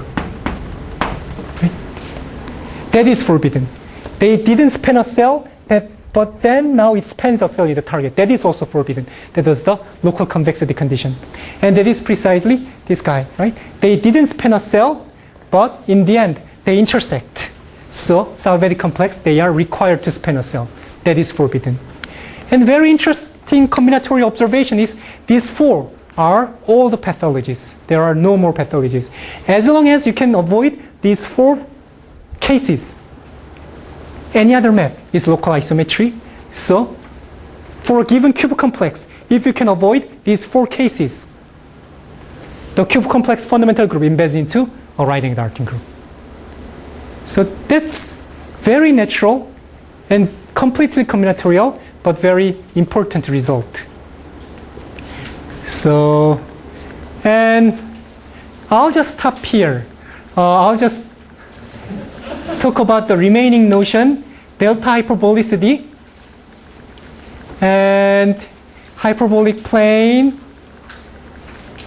Right? That is forbidden. They didn't span a cell, but then now it spans a cell in the target. That is also forbidden. That was the local convexity condition. And that is precisely this guy, right? They didn't span a cell, but in the end, they intersect. So, Salvetti complex, they are required to span a cell. That is forbidden. And very interesting combinatorial observation is these four are all the pathologies. There are no more pathologies. As long as you can avoid these four cases, any other map is local isometry. So, for a given cube complex, if you can avoid these four cases, the cube complex fundamental group embeds into a right-angled arcing group. So that's very natural and completely combinatorial, but very important result. So, and I'll just stop here. I'll just talk about the remaining notion, delta hyperbolicity and hyperbolic plane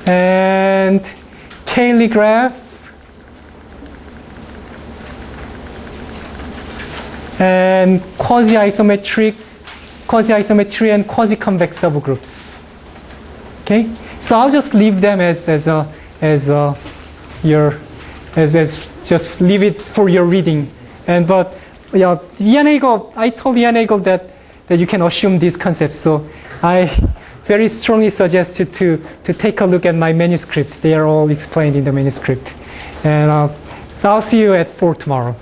and Cayley graph and quasi-isometry and quasi-convex subgroups. Okay, so I'll just leave them as just leave it for your reading. And but yeah, Ian Hagel, I told Ian Hagel that you can assume these concepts. So I very strongly suggest you to take a look at my manuscript. They are all explained in the manuscript. And so I'll see you at 4 tomorrow.